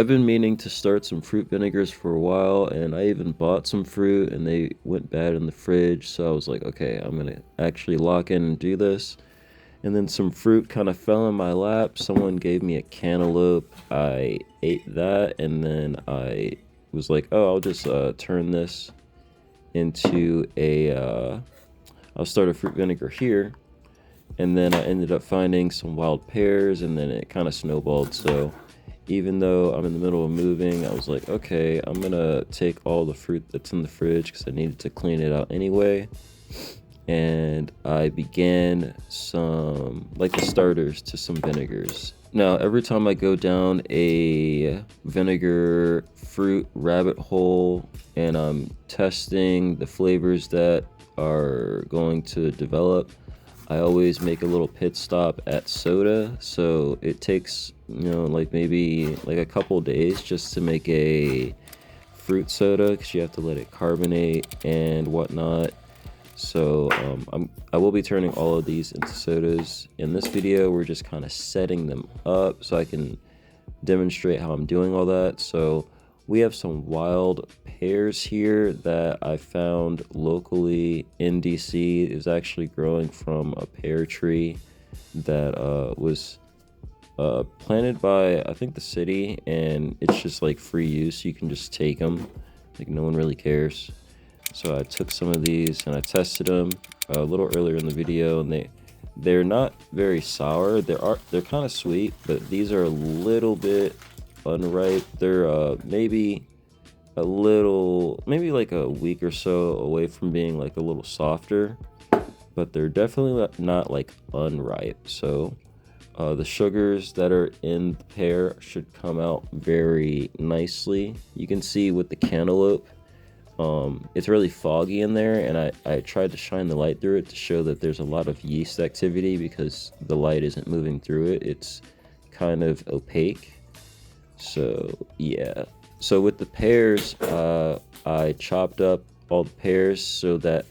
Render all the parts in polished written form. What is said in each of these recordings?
I've been meaning to start some fruit vinegars for a while, and I even bought some fruit and they went bad in the fridge, so I was like, okay, I'm gonna actually lock in and do this. And then some fruit kind of fell in my lap. Someone gave me a cantaloupe. I ate that, and then I was like, oh, I'll just turn this into I'll start a fruit vinegar here. And then I ended up finding some wild pears, and then it kind of snowballed. So even though I'm in the middle of moving, I was like, okay, I'm gonna take all the fruit that's in the fridge because I needed to clean it out anyway. And I began some, like, the starters to some vinegars. Now, every time I go down a vinegar fruit rabbit hole and I'm testing the flavors that are going to develop, I always make a little pit stop at soda. So it takes, like maybe like a couple days just to make a fruit soda because you have to let it carbonate and whatnot. So I will be turning all of these into sodas. In this video, we're just kind of setting them up so I can demonstrate how I'm doing all that. So we have some wild pears here that I found locally in DC. It was actually growing from a pear tree that was planted by, I think, the city, and it's just like free use. You can just take them, like no one really cares. So I took some of these and I tested them a little earlier in the video, and they're not very sour. They're kind of sweet, but these are a little bit unripe. They're maybe like a week or so away from being like a little softer, but they're definitely not like unripe. So the sugars that are in the pear should come out very nicely. You can see with the cantaloupe, it's really foggy in there, and I tried to shine the light through it to show that there's a lot of yeast activity because the light isn't moving through it. It's kind of opaque. So yeah. So with the pears, I chopped up all the pears so that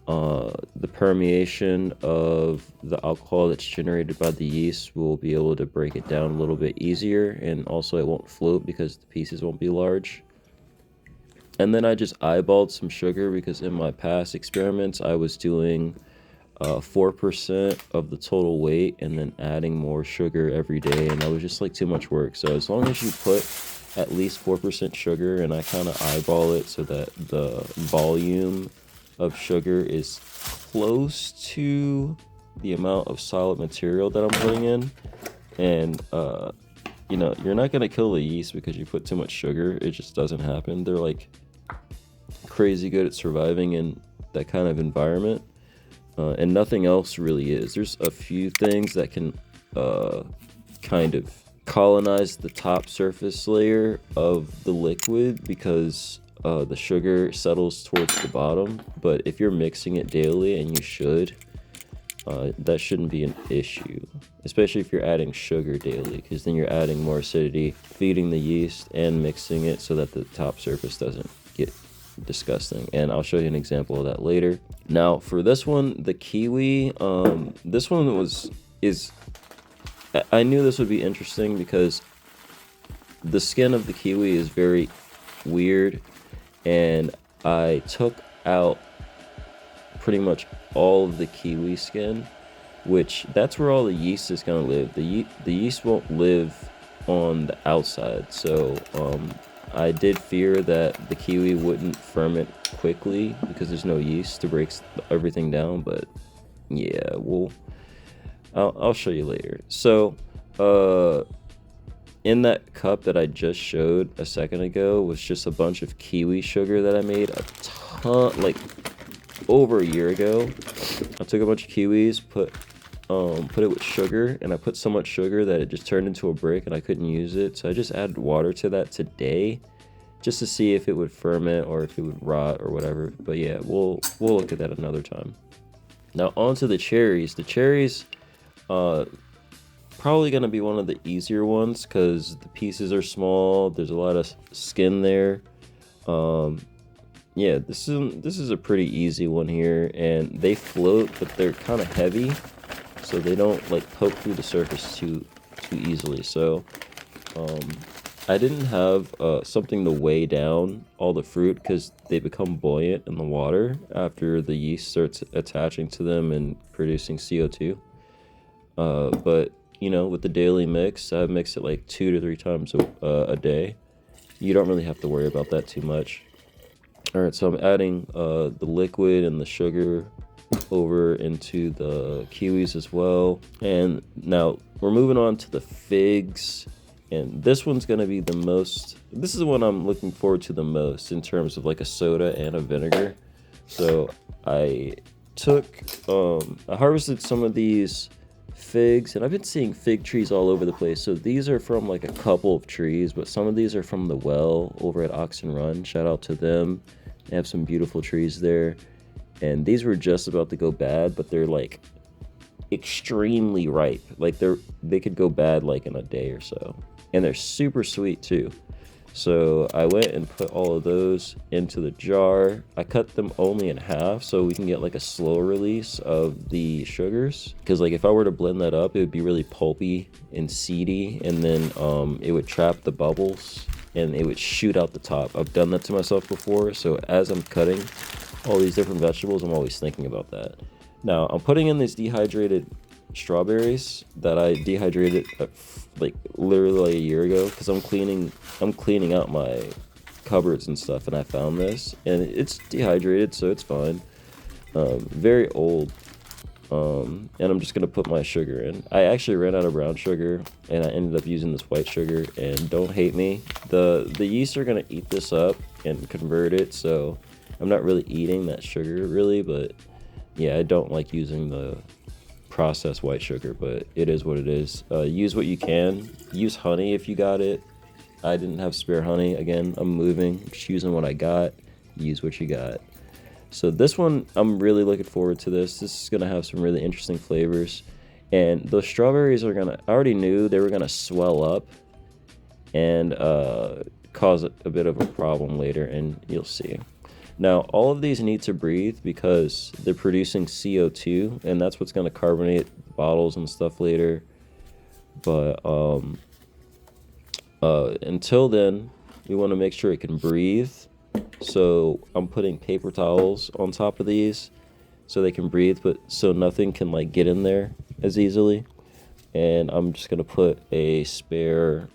the permeation of the alcohol that's generated by the yeast will be able to break it down a little bit easier, and also it won't float because the pieces won't be large. And then I just eyeballed some sugar because in my past experiments I was doing 4% of the total weight and then adding more sugar every day, and that was just like too much work. So as long as you put at least 4% sugar, and I kind of eyeball it so that the volume of sugar is close to the amount of solid material that I'm putting in, and you're not gonna kill the yeast because you put too much sugar. It just doesn't happen. They're like crazy good at surviving in that kind of environment, and nothing else really is. There's a few things that can kind of colonize the top surface layer of the liquid because the sugar settles towards the bottom, but if you're mixing it daily, and you should, that shouldn't be an issue, especially if you're adding sugar daily, because then you're adding more acidity, feeding the yeast, and mixing it so that the top surface doesn't get disgusting. And I'll show you an example of that later. Now for this one, the kiwi, this one I knew this would be interesting because the skin of the kiwi is very weird, and I took out pretty much all of the kiwi skin, which that's where all the yeast is going to live. The yeast won't live on the outside, so I did fear that the kiwi wouldn't ferment quickly because there's no yeast to break everything down, but yeah, I'll show you later. So in that cup that I just showed a second ago was just a bunch of kiwi sugar that I made a ton, like over a year ago. I took a bunch of kiwis, put it with sugar, and I put so much sugar that it just turned into a brick and I couldn't use it. So I just added water to that today just to see if it would ferment or if it would rot or whatever. But yeah, we'll look at that another time. Now onto the cherries. The cherries, probably gonna be one of the easier ones because the pieces are small. There's a lot of skin there. Yeah, this is a pretty easy one here, and they float, but they're kind of heavy, so they don't like poke through the surface too easily. So I didn't have something to weigh down all the fruit because they become buoyant in the water after the yeast starts attaching to them and producing CO2. But you know, with the daily mix, I mix it like 2 to 3 times a day. You don't really have to worry about that too much. All right, so I'm adding the liquid and the sugar over into the kiwis as well. And now we're moving on to the figs. And this one's going to be the most, this is the one I'm looking forward to the most in terms of like a soda and a vinegar. So I harvested some of these figs, and I've been seeing fig trees all over the place. So these are from like a couple of trees, but some of these are from the well over at Oxen Run. Shout out to them. They have some beautiful trees there. And these were just about to go bad, but they're like extremely ripe. Like they could go bad like in a day or so. And they're super sweet too. So I went and put all of those into the jar. I cut them only in half so we can get like a slow release of the sugars. Because like if I were to blend that up, it would be really pulpy and seedy, and then it would trap the bubbles and it would shoot out the top. I've done that to myself before, so as I'm cutting all these different vegetables, I'm always thinking about that. Now I'm putting in these dehydrated strawberries that I dehydrated like literally a year ago because I'm cleaning out my cupboards and stuff, and I found this, and it's dehydrated, so it's fine. Very old. And I'm just gonna put my sugar in. I actually ran out of brown sugar, and I ended up using this white sugar. And don't hate me, the yeast are gonna eat this up and convert it, so I'm not really eating that sugar really, but yeah, I don't like using the processed white sugar, but it is what it is. Use what you can. Use honey if you got it. I didn't have spare honey. Again, I'm moving, just using what I got. Use what you got. So this one, I'm really looking forward to this. This is gonna have some really interesting flavors, and those strawberries are gonna, I already knew they were gonna swell up and cause a bit of a problem later, and you'll see. Now, all of these need to breathe because they're producing CO2, and that's what's going to carbonate bottles and stuff later. But until then, we want to make sure it can breathe. So I'm putting paper towels on top of these so they can breathe, but so nothing can like get in there as easily. And I'm just going to put a spare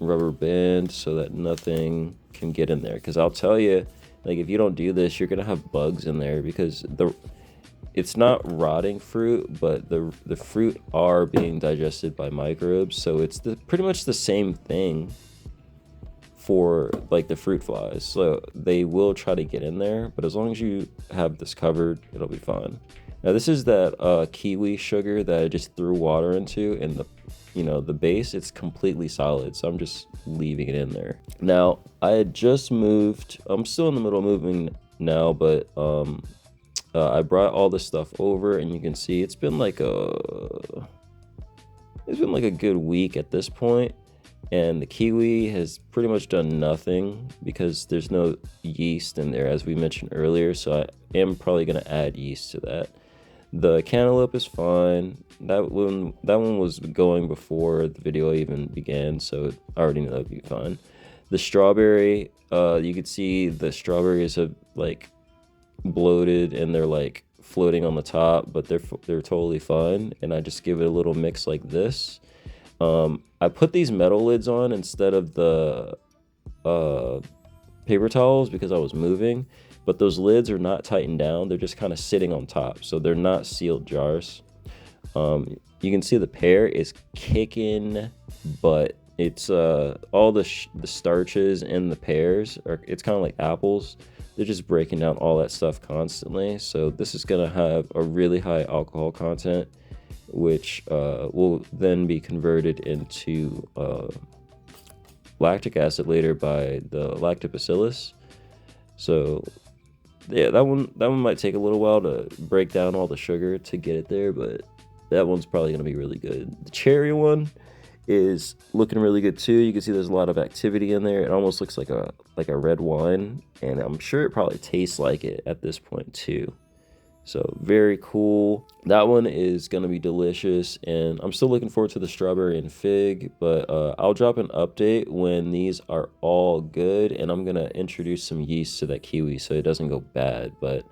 rubber band so that nothing can get in there. Because I'll tell you, like if you don't do this, you're gonna have bugs in there because it's not rotting fruit, but the fruit are being digested by microbes. So it's pretty much the same thing for like the fruit flies. So they will try to get in there, but as long as you have this covered, it'll be fine. Now this is that kiwi sugar that I just threw water into, and the base, it's completely solid, so I'm just leaving it in there. Now I had just moved, I'm still in the middle of moving now, but I brought all this stuff over, and you can see it's been like a good week at this point, and the kiwi has pretty much done nothing because there's no yeast in there, as we mentioned earlier, so I am probably going to add yeast to that. The cantaloupe is fine. That one was going before the video even began, so I already know that would be fine. The strawberry, you can see the strawberries have like bloated and they're like floating on the top, but they're totally fine. And I just give it a little mix like this. I put these metal lids on instead of the paper towels because I was moving. But those lids are not tightened down. They're just kind of sitting on top. So they're not sealed jars. You can see the pear is kicking butt. It's all the starches in the pears, it's kind of like apples. They're just breaking down all that stuff constantly. So this is going to have a really high alcohol content, which will then be converted into lactic acid later by the lactobacillus. So yeah, that one might take a little while to break down all the sugar to get it there, but that one's probably gonna be really good. The cherry one is looking really good too. You can see there's a lot of activity in there. It almost looks like a red wine, and I'm sure it probably tastes like it at this point too. So very cool. That one is gonna be delicious, and I'm still looking forward to the strawberry and fig, but I'll drop an update when these are all good, and I'm gonna introduce some yeast to that kiwi so it doesn't go bad. But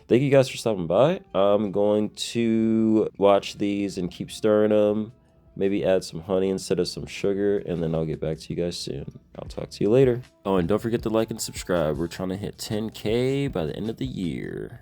thank you guys for stopping by. I'm going to watch these and keep stirring them, maybe add some honey instead of some sugar, and then I'll get back to you guys soon. I'll talk to you later. Oh, and don't forget to like and subscribe. We're trying to hit 10K by the end of the year.